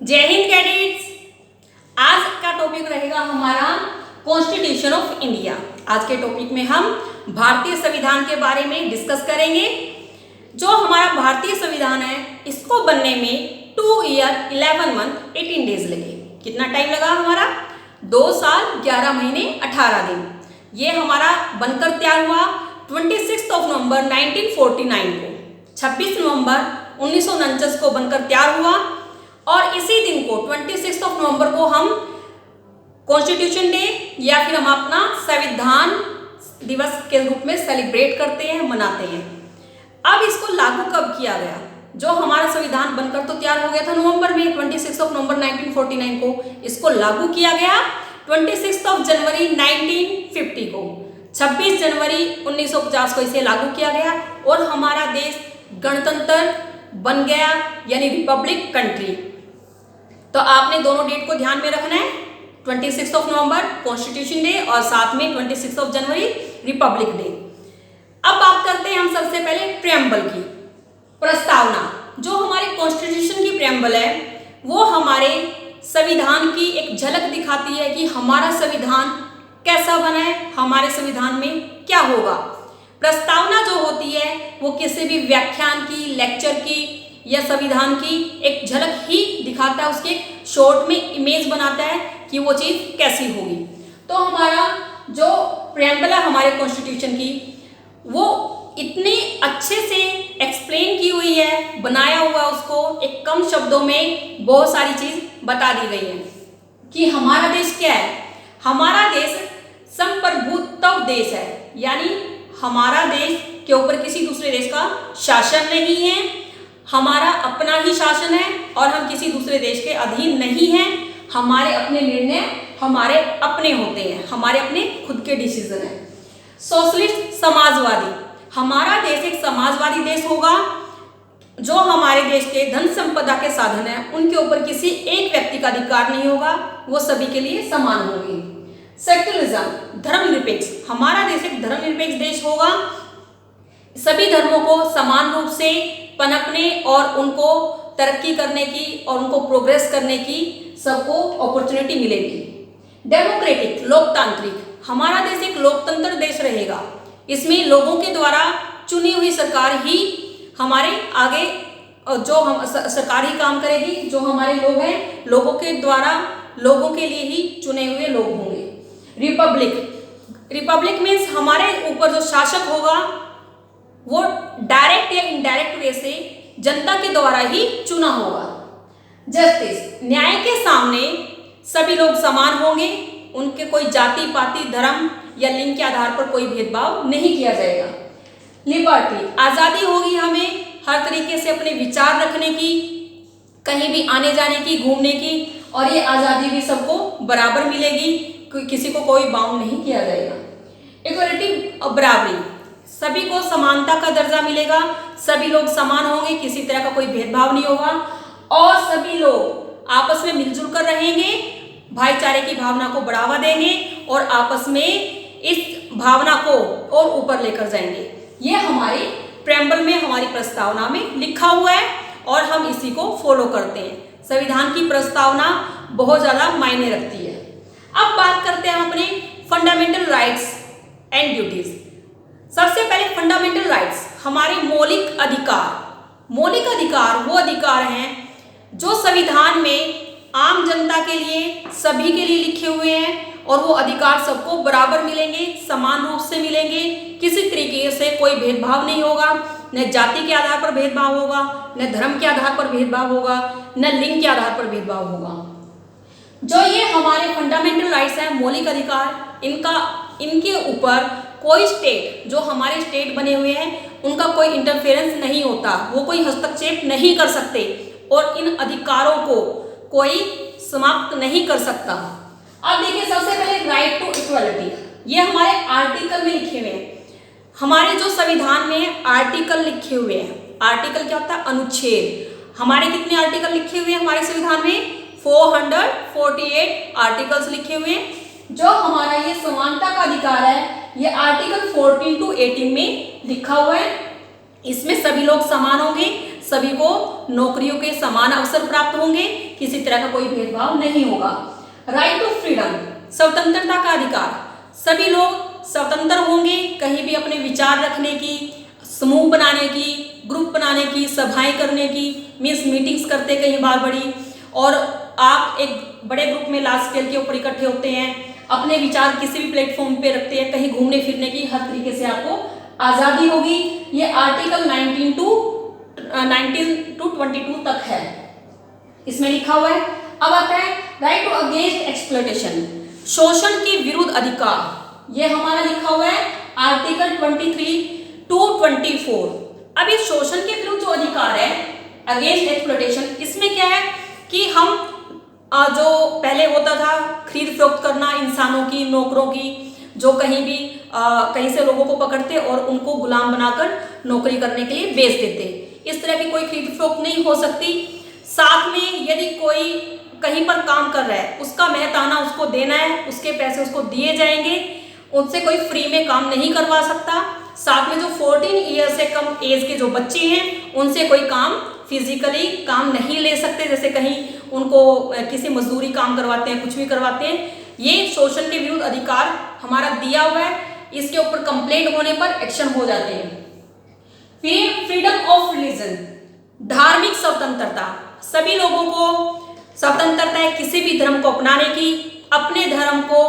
जय हिंद कैडेट्स। आज का टॉपिक रहेगा हमारा कॉन्स्टिट्यूशन ऑफ इंडिया। आज के टॉपिक में हम भारतीय संविधान के बारे में डिस्कस करेंगे। जो हमारा भारतीय संविधान है इसको बनने में 2 ईयर 11 मंथ 18 डेज लगे। कितना टाइम लगा हमारा? 2 साल 11 महीने 18 दिन। ये हमारा बनकर तैयार हुआ 26 नवंबर 1949 को। 26 नवंबर 1949 को बनकर तैयार हुआ और इसी दिन को 26 नवंबर को हम कॉन्स्टिट्यूशन डे या फिर हम अपना संविधान दिवस के रूप में सेलिब्रेट करते हैं, मनाते हैं। अब इसको लागू कब किया गया? जो हमारा संविधान बनकर तो तैयार हो गया था नवंबर में, 26 नवंबर 1949 को। इसको लागू किया गया 26 जनवरी 1950 को। 26 जनवरी 1950 को इसे लागू किया गया और हमारा देश गणतंत्र बन गया, यानी रिपब्लिक कंट्री। तो आपने दोनों डेट को ध्यान में रखना है, 26 नवंबर कॉन्स्टिट्यूशन डे और साथ में 26 जनवरी रिपब्लिक डे। अब बात करते हैं हम सबसे पहले प्रेम्बल की, प्रस्तावना। जो हमारे कॉन्स्टिट्यूशन की प्रेम्बल है वो हमारे संविधान की एक झलक दिखाती है कि हमारा संविधान कैसा बना है, हमारे संविधान में क्या होगा। प्रस्तावना जो होती है वो किसी भी व्याख्यान की, लेक्चर की या संविधान की एक झलक ही दिखाता है, उसके शॉर्ट में इमेज बनाता है कि वो चीज़ कैसी होगी। तो हमारा जो प्रेम्बल है हमारे कॉन्स्टिट्यूशन की, वो इतने अच्छे से एक्सप्लेन की हुई है, बनाया हुआ उसको एक कम शब्दों में बहुत सारी चीज़ बता दी गई है कि हमारा देश क्या है। हमारा देश संप्रभुत्व देश है, यानी हमारा देश के ऊपर किसी दूसरे देश का शासन नहीं है, हमारा अपना ही शासन है और हम किसी दूसरे देश के अधीन नहीं हैं। हमारे अपने निर्णय हमारे अपने होते हैं, हमारे अपने खुद के डिसीजन हैं। सोशलिस्ट समाजवादी, हमारा देश एक समाजवादी देश होगा। जो हमारे देश के धन संपदा के साधन है उनके ऊपर किसी एक व्यक्ति का अधिकार नहीं होगा, वो सभी के लिए समान होंगे। सेक्युलरिज्म, धर्मनिरपेक्ष, हमारा देश एक धर्मनिरपेक्ष देश होगा। सभी धर्मों को समान रूप से पनपने और उनको तरक्की करने की और उनको प्रोग्रेस करने की सबको अपॉर्चुनिटी मिलेगी। डेमोक्रेटिक, लोकतांत्रिक, हमारा देश एक लोकतंत्र देश रहेगा। इसमें लोगों के द्वारा चुनी हुई सरकार ही हमारे आगे जो हम सरकार ही काम करेगी। जो हमारे लोग हैं लोगों के द्वारा, लोगों के लिए ही चुने हुए लोग होंगे। रिपब्लिक, रिपब्लिक मीन्स हमारे ऊपर जो शासक होगा वो डायरेक्ट या इनडायरेक्ट वे से जनता के द्वारा ही चुना होगा। जस्टिस, न्याय के सामने सभी लोग समान होंगे, उनके कोई जाति पाति धर्म या लिंग के आधार पर कोई भेदभाव नहीं किया जाएगा। लिबर्टी, आज़ादी होगी हमें हर तरीके से अपने विचार रखने की, कहीं भी आने जाने की, घूमने की, और ये आज़ादी भी सबको बराबर मिलेगी, किसी को कोई बाउंड नहीं किया जाएगा। इक्वलिटी और बराबरी, सभी को समानता का दर्जा मिलेगा, सभी लोग समान होंगे, किसी तरह का कोई भेदभाव नहीं होगा और सभी लोग आपस में मिलजुल कर रहेंगे, भाईचारे की भावना को बढ़ावा देंगे और आपस में इस भावना को और ऊपर लेकर जाएंगे। ये हमारी प्रेम्बल में, हमारी प्रस्तावना में लिखा हुआ है और हम इसी को फॉलो करते हैं। संविधान की प्रस्तावना बहुत ज़्यादा मायने रखती है। अब बात करते हैं हम अपने फंडामेंटल राइट्स एंड ड्यूटीज। सबसे पहले फंडामेंटल राइट्स, हमारे मौलिक अधिकार। मौलिक अधिकार वो अधिकार हैं जो संविधान में आम जनता के लिए, सभी के लिए लिखे हुए हैं और वो अधिकार सबको बराबर मिलेंगे, समान रूप से मिलेंगे, किसी तरीके से कोई भेदभाव नहीं होगा, न जाति के आधार पर भेदभाव होगा, न धर्म के आधार पर भेदभाव होगा, न लिंग के आधार पर भेदभाव होगा। जो ये हमारे फंडामेंटल राइट्स हैं, मौलिक अधिकार, इनके ऊपर कोई स्टेट, जो हमारे स्टेट बने हुए हैं उनका कोई इंटरफेरेंस नहीं होता, वो कोई हस्तक्षेप नहीं कर सकते और इन अधिकारों को कोई समाप्त नहीं कर सकता। अब देखिए सबसे पहले राइट टू इक्वलिटी, ये हमारे आर्टिकल में लिखे हुए हैं। हमारे जो संविधान में आर्टिकल लिखे हुए हैं, आर्टिकल क्या होता है? अनुच्छेद। हमारे कितने आर्टिकल लिखे हुए हैं हमारे संविधान में? 448 आर्टिकल्स लिखे हुए हैं। जो हमारा ये समानता का अधिकार है ये आर्टिकल 14 to 18 में लिखा हुआ है। इसमें सभी लोग समान होंगे, सभी को नौकरियों के समान अवसर प्राप्त होंगे, किसी तरह का कोई भेदभाव नहीं होगा। राइट टू फ्रीडम, स्वतंत्रता का अधिकार, सभी लोग स्वतंत्र होंगे कहीं भी अपने विचार रखने की, समूह बनाने की, ग्रुप बनाने की, सभाएं करने की, मीन्स मीटिंग्स करते कई बार बड़ी, और आप एक बड़े ग्रुप में लार्ज स्केल के ऊपर इकट्ठे होते हैं, अपने विचार किसी भी प्लेटफॉर्म पे रखते हैं, कहीं घूमने फिरने की हर तरीके से आपको आज़ादी होगी। ये आर्टिकल 19 to 22 तक है, इसमें लिखा हुआ है। अब आता है राइट टू अगेंस्ट एक्सप्लॉयटेशन, शोषण के विरुद्ध अधिकार, ये हमारा लिखा हुआ है आर्टिकल 23 to 24। अब इस शोषण के विरुद्ध जो अधिकार है अगेंस्ट एक्सप्लॉयटेशन, इसमें क्या है कि हम जो पहले होता था खरीद फरोख्त करना इंसानों की, नौकरों की, जो कहीं भी कहीं से लोगों को पकड़ते और उनको गुलाम बनाकर नौकरी करने के लिए बेच देते, इस तरह की कोई खरीद फरोख्त नहीं हो सकती। साथ में यदि कोई कहीं पर काम कर रहा है, उसका मेहताना उसको देना है, उसके पैसे उसको दिए जाएंगे, उनसे कोई फ्री में काम नहीं करवा सकता। साथ में जो 14 ईयर से कम एज के जो बच्चे हैं उनसे कोई काम फिजिकली काम नहीं ले सकते, जैसे कहीं उनको किसी मजदूरी काम करवाते हैं, कुछ भी करवाते हैं। ये शोषण के विरुद्ध अधिकार हमारा दिया हुआ है, इसके ऊपर कंप्लेंट होने पर एक्शन हो जाते हैं। फिर फ्रीडम ऑफ रिलीजन, धार्मिक स्वतंत्रता, सभी लोगों को स्वतंत्रता है किसी भी धर्म को अपनाने की, अपने धर्म को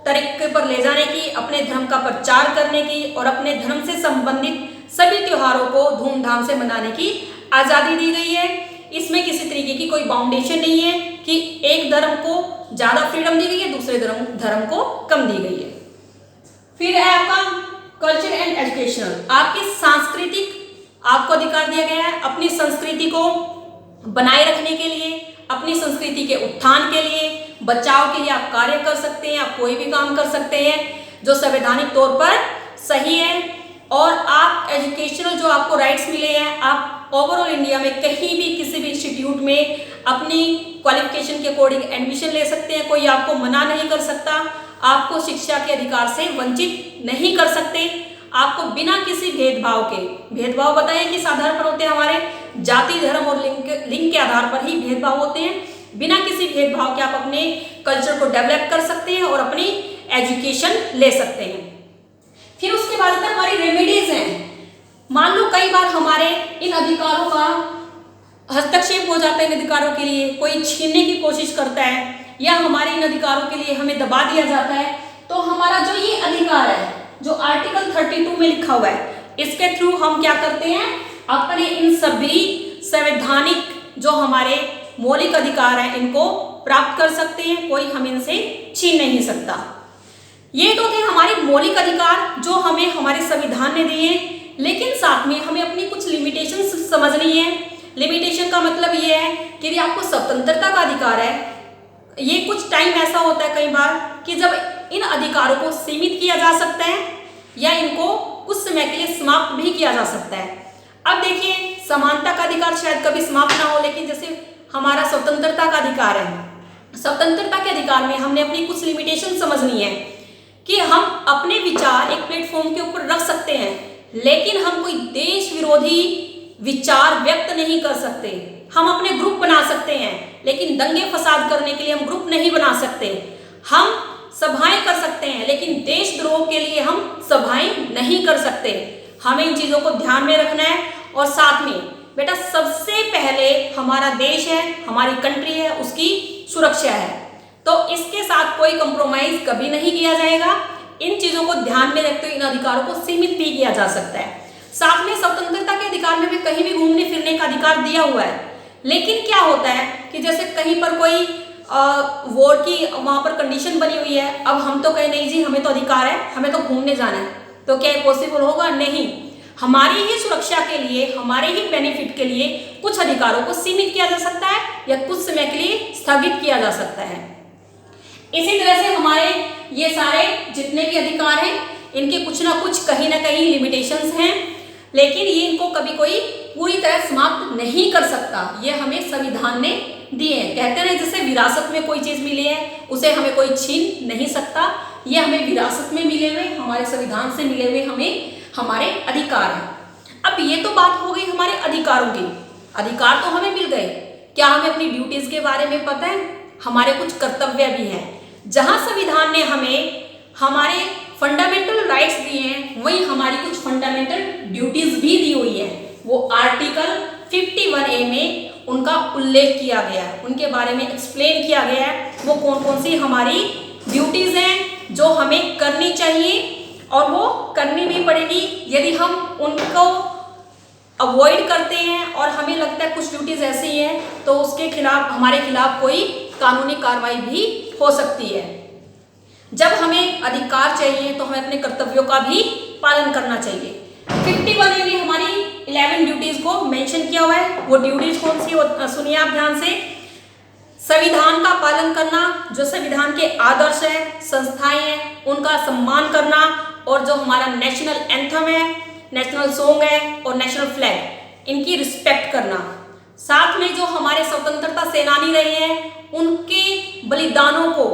तरीके पर ले जाने की, अपने धर्म का प्रचार करने की और अपने धर्म से संबंधित सभी त्योहारों को धूमधाम से मनाने की आज़ादी दी गई है। इसमें किसी तरीके की कोई बाउंडेशन नहीं है कि एक धर्म को ज़्यादा फ्रीडम दी गई है, दूसरे धर्म को कम दी गई है। फिर है आपका कल्चर एंड एजुकेशनल, आपकी सांस्कृतिक आपको अधिकार दिया गया है अपनी संस्कृति को बनाए रखने के लिए, अपनी संस्कृति के उत्थान के लिए, बचाव के लिए आप कार्य कर सकते हैं, आप कोई भी काम कर सकते हैं जो संवैधानिक तौर पर सही है। और आप एजुकेशनल जो आपको राइट्स मिले हैं, आप ओवरऑल इंडिया में कहीं भी किसी भी इंस्टीट्यूट में अपनी क्वालिफिकेशन के अकॉर्डिंग एडमिशन ले सकते हैं, कोई आपको मना नहीं कर सकता, आपको शिक्षा के अधिकार से वंचित नहीं कर सकते। आपको बिना किसी भेदभाव के, भेदभाव बताएं किस आधार पर होते हैं हमारे, जाति, धर्म और लिंग के आधार पर ही भेदभाव होते हैं। बिना किसी भेदभाव के आप अपने कल्चर को डेवलप कर सकते हैं और अपनी एजुकेशन ले सकते हैं। फिर उसके बाद हमारी रेमेडीज हैं। मान लो कई बार हमारे इन अधिकारों का हस्तक्षेप हो जाता है, इन अधिकारों के लिए कोई छीनने की कोशिश करता है या हमारे इन अधिकारों के लिए हमें दबा दिया जाता है, तो हमारा जो ये अधिकार है जो आर्टिकल 32 में लिखा हुआ है, इसके थ्रू हम क्या करते हैं, अपने इन सभी संवैधानिक जो हमारे मौलिक अधिकार हैं इनको प्राप्त कर सकते हैं, कोई हम इनसे छीन नहीं सकता। ये तो थे हमारे मौलिक अधिकार जो हमें हमारे संविधान ने दिए, लेकिन साथ में हमें अपनी कुछ लिमिटेशंस समझनी है। लिमिटेशन का मतलब ये है कि यदि आपको स्वतंत्रता का अधिकार है, ये कुछ टाइम ऐसा होता है कई बार कि जब इन अधिकारों को सीमित किया जा सकता है या इनको कुछ समय के लिए समाप्त भी किया जा सकता है। अब देखिए, समानता का अधिकार शायद कभी समाप्त ना हो, लेकिन जैसे हमारा स्वतंत्रता का अधिकार है, स्वतंत्रता के अधिकार में हमने अपनी कुछ लिमिटेशन समझनी है कि हम अपने विचार एक प्लेटफॉर्म के ऊपर रख सकते हैं, लेकिन हम कोई देश विरोधी विचार व्यक्त नहीं कर सकते। हम अपने ग्रुप बना सकते हैं, लेकिन दंगे फसाद करने के लिए हम ग्रुप नहीं बना सकते। हम सभाएं कर सकते हैं, लेकिन देशद्रोह के लिए हम सभाएं नहीं कर सकते। हमें इन चीज़ों को ध्यान में रखना है। और साथ में बेटा, सबसे पहले हमारा देश है, हमारी कंट्री है, उसकी सुरक्षा है, तो इसके साथ कोई कंप्रोमाइज कभी नहीं किया जाएगा। इन चीज़ों को ध्यान में रखते हुए इन अधिकारों को सीमित भी किया जा सकता है। साथ में स्वतंत्रता के अधिकार में भी कहीं भी घूमने फिरने का अधिकार दिया हुआ है, लेकिन क्या होता है कि जैसे कहीं पर कोई वोट की वहाँ पर कंडीशन बनी हुई है, अब हम तो कहें नहीं जी हमें तो अधिकार है, हमें तो घूमने जाना है, तो क्या ये पॉसिबल होगा? नहीं। हमारी ही सुरक्षा के लिए, हमारे ही बेनिफिट के लिए कुछ अधिकारों को सीमित किया जा सकता है या कुछ समय के लिए स्थगित किया जा सकता है। इसी तरह से हमारे ये सारे जितने भी अधिकार हैं, इनके कुछ ना कुछ कहीं ना कहीं लिमिटेशंस हैं, लेकिन ये इनको कभी कोई पूरी तरह समाप्त नहीं कर सकता। ये हमें संविधान ने दिए हैं। कहते हैं जैसे विरासत में कोई चीज़ मिली है उसे हमें कोई छीन नहीं सकता। ये हमें विरासत में मिले हुए, हमारे संविधान से मिले हुए हमें हमारे अधिकार हैं। अब ये तो बात हो गई हमारे अधिकारों की। अधिकार तो हमें मिल गए, क्या हमें अपनी ड्यूटीज के बारे में पता है? हमारे कुछ कर्तव्य भी हैं। जहां संविधान ने हमें हमारे फंडामेंटल राइट्स दिए हैं, वहीं हमारी कुछ फंडामेंटल ड्यूटीज भी दी हुई है। वो आर्टिकल 51A में उनका उल्लेख किया गया है, उनके बारे में एक्सप्लेन किया गया है, वो कौन कौन सी हमारी ड्यूटीज हैं जो हमें करनी चाहिए और वो करनी भी पड़ेगी। यदि हम उनको अवॉइड करते हैं और हमें लगता है कुछ ड्यूटीज ऐसी हैं, तो उसके खिलाफ, हमारे खिलाफ कोई कानूनी कार्रवाई भी हो सकती है। जब हमें अधिकार चाहिए तो हमें अपने कर्तव्यों का भी पालन करना चाहिए। 51A में हमारी 11 ड्यूटीज को मेंशन किया हुआ है। वो ड्यूटीज कौन सी, सुनिए आप ध्यान से। संविधान का पालन करना, जो संविधान के आदर्श है, संस्थाएं हैं, उनका सम्मान करना, और जो हमारा नेशनल एंथम है, नेशनल सॉन्ग है और नेशनल फ्लैग, इनकी रिस्पेक्ट करना। साथ में जो हमारे स्वतंत्रता सेनानी रहे हैं, उनके बलिदानों को,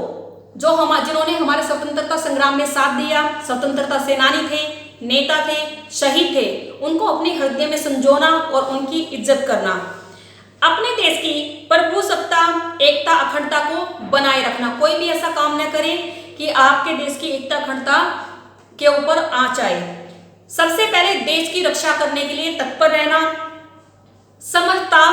जिन्होंने हमारे स्वतंत्रता संग्राम में साथ दिया, स्वतंत्रता सेनानी थे, नेता थे, शहीद थे, उनको अपने हृदय में संजोना और उनकी इज्जत करना। अपने देश की प्रभुसत्ता, एकता, अखंडता को बनाए रखना। कोई भी ऐसा काम न करे कि आपके देश की एकता, अखंडता के ऊपर आंच आए। सबसे पहले देश की रक्षा करने के लिए तत्पर रहना। समता,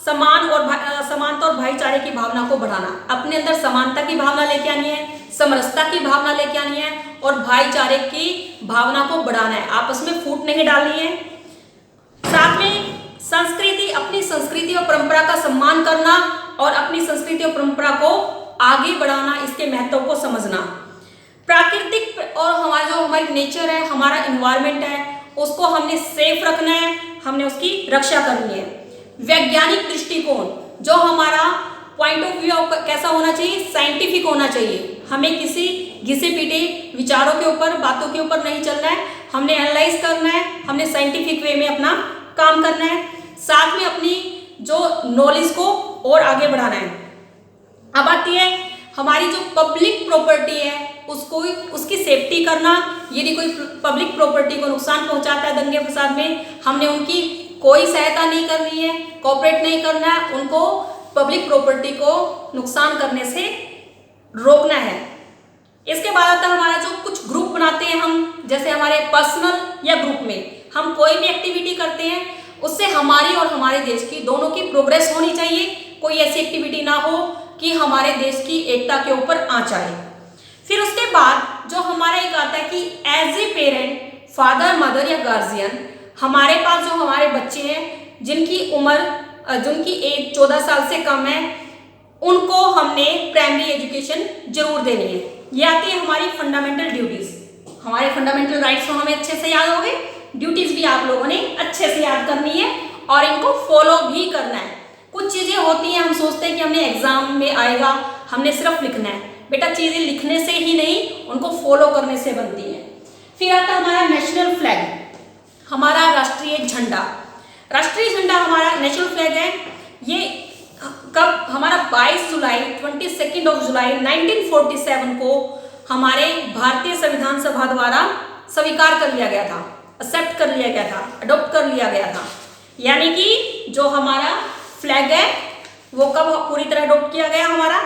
समानता और भाईचारे की भावना को बढ़ाना। अपने अंदर समानता की भावना लेके आनी है, समरसता की भावना लेके आनी है और भाईचारे की भावना को बढ़ाना है। आपस में फूट नहीं डालनी है। साथ में संस्कृति, अपनी संस्कृति और परंपरा का सम्मान करना और अपनी संस्कृति और परंपरा को आगे बढ़ाना, इसके महत्व को समझना। प्राकृतिक और हमारी नेचर है, हमारा इन्वायरमेंट है, उसको हमने सेफ रखना है, हमने उसकी रक्षा करनी है। वैज्ञानिक दृष्टिकोण, जो हमारा पॉइंट ऑफ व्यू कैसा होना चाहिए, साइंटिफिक होना चाहिए। हमें किसी घिसे पीटे विचारों के ऊपर, बातों के ऊपर नहीं चलना है, हमने एनालाइज करना है, हमने साइंटिफिक वे में अपना काम करना है। साथ में अपनी जो नॉलेज को और आगे बढ़ाना है। अब आती है हमारी जो पब्लिक प्रॉपर्टी है, उसकी सेफ्टी करना। यदि कोई पब्लिक प्रॉपर्टी को नुकसान पहुंचाता है दंगे फसाद में, हमने उनकी कोई सहायता नहीं करनी है, कोऑपरेट नहीं करना है, उनको पब्लिक प्रॉपर्टी को नुकसान करने से रोकना है। इसके बाद आता है हमारा जो कुछ ग्रुप बनाते हैं हम, जैसे हमारे पर्सनल या ग्रुप में हम कोई भी एक्टिविटी करते हैं, उससे हमारी और हमारे देश की दोनों की प्रोग्रेस होनी चाहिए। कोई ऐसी एक्टिविटी ना हो कि हमारे देश की एकता के ऊपर आंच आए। फिर उसके बाद जो हमारा एक आता है कि as a parent, father, mother या गार्जियन, हमारे पास जो हमारे बच्चे हैं जिनकी एज 14 साल से कम है, उनको हमने प्राइमरी एजुकेशन जरूर देनी है। ये आती है हमारी फंडामेंटल ड्यूटीज। हमारे फंडामेंटल राइट्स तो हमें अच्छे से याद हो गए, ड्यूटीज भी आप लोगों ने अच्छे से याद करनी है और इनको फॉलो भी करना है। कुछ चीजें होती हैं, हम सोचते हैं कि हमने एग्जाम में आएगा, हमने सिर्फ लिखना है। बेटा, चीजें लिखने से ही नहीं, उनको फॉलो करने से बनती है। फिर आता है हमारा नेशनल फ्लैग, हमारा राष्ट्रीय झंडा। राष्ट्रीय झंडा हमारा नेशनल फ्लैग है। ये कब हमारा 22 जुलाई 1947 को हमारे भारतीय संविधान सभा द्वारा स्वीकार कर लिया गया था, एक्सेप्ट कर लिया गया था, अडॉप्ट कर लिया गया था। यानी कि जो हमारा फ्लैग है वो कब पूरी तरह अडॉप्ट किया गया, हमारा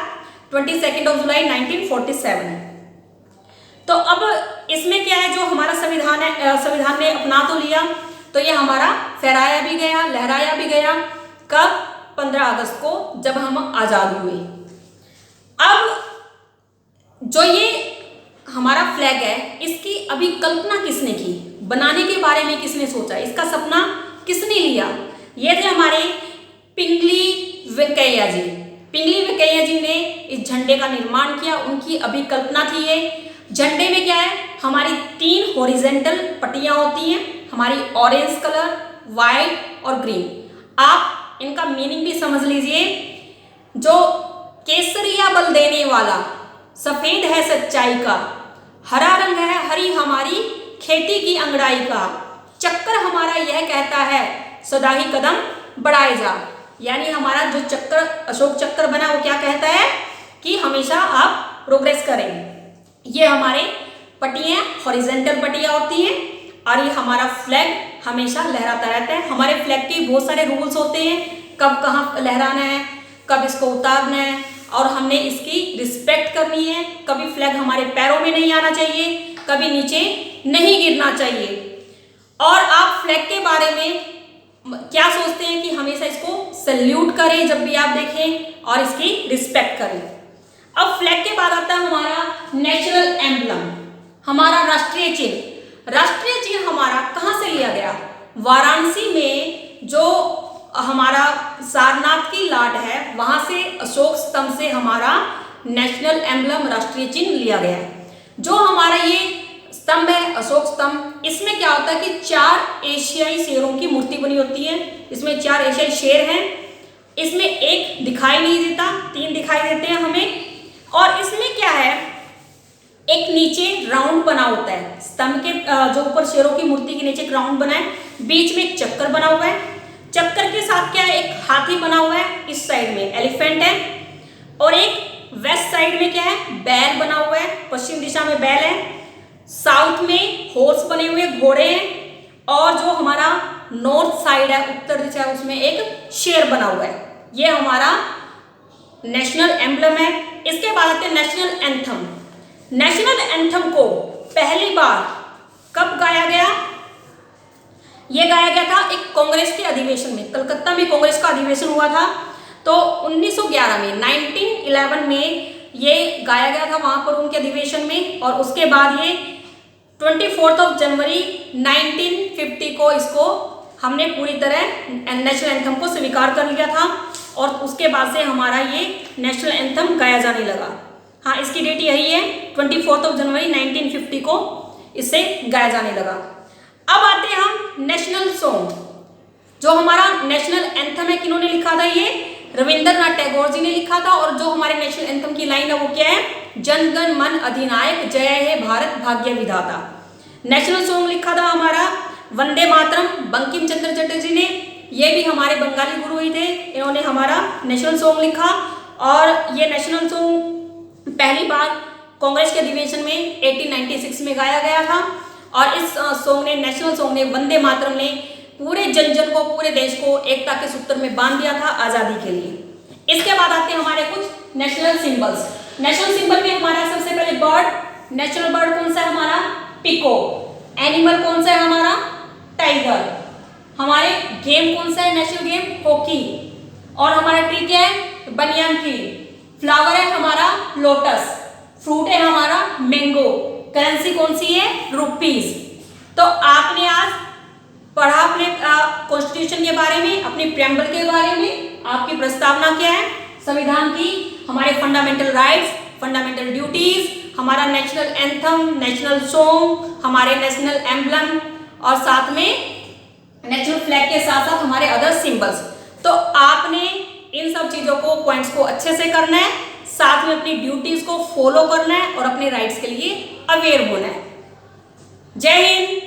22 जुलाई 1947। तो अब इसमें क्या है, जो हमारा संविधान है, संविधान ने अपना तो लिया, तो ये हमारा फहराया भी गया, लहराया भी गया। कब? 15 अगस्त को, जब हम आजाद हुए। अब जो ये हमारा फ्लैग है, इसकी अभी कल्पना किसने की, बनाने के बारे में किसने सोचा, इसका सपना किसने लिया? ये थे हमारे पिंगली वेंकैया जी। पिंगली वेंकैया जी ने इस झंडे का निर्माण किया, उनकी अभिकल्पना थी ये। झंडे में क्या है, हमारी 3 हॉरिजेंटल पट्टियां होती हैं, हमारी ऑरेंज कलर, वाइट और ग्रीन। आप इनका मीनिंग भी समझ लीजिए। जो केसरिया बल देने वाला, सफेद है सच्चाई का, हरा रंग है हरी हमारी खेती की अंगड़ाई का, चक्कर हमारा यह कहता है सदा ही कदम बढ़ाए जा। यानी हमारा जो चक्कर, अशोक चक्कर बना, वो क्या कहता है कि हमेशा आप प्रोग्रेस करें। ये हमारे पट्टियां, हॉरिजेंटल पट्टियां होती हैं। और ये हमारा फ्लैग हमेशा लहराता रहता है। हमारे फ्लैग के बहुत सारे रूल्स होते हैं, कब कहाँ लहराना है, कब इसको उतारना है, और हमने इसकी रिस्पेक्ट करनी है। कभी फ्लैग हमारे पैरों में नहीं आना चाहिए, कभी नीचे नहीं गिरना चाहिए। और आप फ्लैग के बारे में क्या सोचते हैं कि हमेशा इसको सैल्यूट करें जब भी आप देखें, और इसकी रिस्पेक्ट करें। अब फ्लैग के बाद आता है हमारा नेशनल एम्बलम, हमारा राष्ट्रीय चिन्ह। राष्ट्रीय चिन्ह हमारा कहाँ से लिया गया? वाराणसी में जो हमारा सारनाथ की लाट है, वहां से अशोक स्तंभ से हमारा नेशनल एम्बलम राष्ट्रीय चिन्ह लिया गया है। जो हमारा ये स्तंभ है अशोक स्तंभ, इसमें क्या होता है कि 4 एशियाई शेरों की मूर्ति बनी होती है। इसमें 4 एशियाई शेर हैं। इसमें एक दिखाई नहीं देता, 3 दिखाई देते हैं हमें। और इसमें क्या है, एक नीचे राउंड बना होता है स्तंभ के, जो ऊपर शेरों की मूर्ति के नीचे एक राउंड बना है, बीच में एक चक्कर बना हुआ है। चक्कर के साथ क्या है, एक हाथी बना हुआ है, इस साइड में एलिफेंट है, और एक वेस्ट साइड में क्या है, बैल बना हुआ है, पश्चिम दिशा में बैल है, साउथ में हॉर्स बने हुए घोड़े हैं, और जो हमारा नॉर्थ साइड है, उत्तर दिशा, उसमें एक शेर बना हुआ है। ये हमारा नेशनल एम्बलम है। इसके बाद आते हैं नेशनल एंथम। नेशनल एंथम को पहली बार कब गाया गया? ये गाया गया था एक कांग्रेस के अधिवेशन में, कलकत्ता में कांग्रेस का अधिवेशन हुआ था, तो 1911 में 1911 में ये गाया गया था वहां पर उनके अधिवेशन में। और उसके बाद ये 24 जनवरी 1950 को इसको हमने पूरी तरह नेशनल एंथम को स्वीकार कर लिया था, और उसके बाद से हमारा ये नेशनल एंथम गाया जाने लगा। हाँ, इसकी डेट यही है, 24 जनवरी 1950 को इसे गाया जाने लगा। अब आते हैं हम नेशनल सॉन्ग। जो हमारा नेशनल एंथम है, किन्होंने लिखा था? ये रविंद्रनाथ टैगोर जी ने लिखा था। और जो हमारे नेशनल एंथम की लाइन है वो क्या है? जन गण मन अधिनायक, जय हे भारत भाग्य विधाता। नेशनल सॉन्ग लिखा था हमारा वंदे मातरम, बंकिम चंद्र चटर्जी ने। ये भी हमारे बंगाली गुरु ही थे, इन्होंने हमारा नेशनल सॉन्ग लिखा। और ये नेशनल सॉन्ग पहली बार कांग्रेस के अधिवेशन में 1896 में गाया गया था। और इस सॉन्ग ने, नेशनल सॉन्ग ने, वंदे मातरम ने पूरे जन को, पूरे देश को एकता के सूत्र में बांध दिया था आज़ादी के लिए। इसके बाद आते हैं हमारे कुछ नेशनल सिंबल्स। नेशनल सिंबल में हमारा सबसे पहले बर्ड, नेशनल बर्ड कौन सा है हमारा? पीकॉक। एनिमल कौन सा है हमारा? टाइगर। हमारे गेम कौन सा है? National game hockey. और हमारा ट्री क्या है? Banyan tree. फ्लावर है हमारा लोटस। फ्रूट है हमारा मैंगो। करेंसी कौन सी है? रुपीज। तो आपने आज पढ़ा अपने कॉन्स्टिट्यूशन के बारे में, अपने प्रेम्बल के बारे में। आपकी प्रस्तावना क्या है संविधान की? हमारे फंडामेंटल राइट्स, फंडामेंटल ड्यूटीज, हमारा नेशनल एंथम, नेशनल सॉन्ग, हमारे नेशनल एम्बलम, और साथ में नेशनल फ्लैग के साथ साथ हमारे अदर सिंबल्स। तो आपने इन सब चीजों को, पॉइंट्स को अच्छे से करना है, साथ में अपनी ड्यूटीज को फॉलो करना है, और अपने राइट्स के लिए अवेयर होना है। जय हिंद।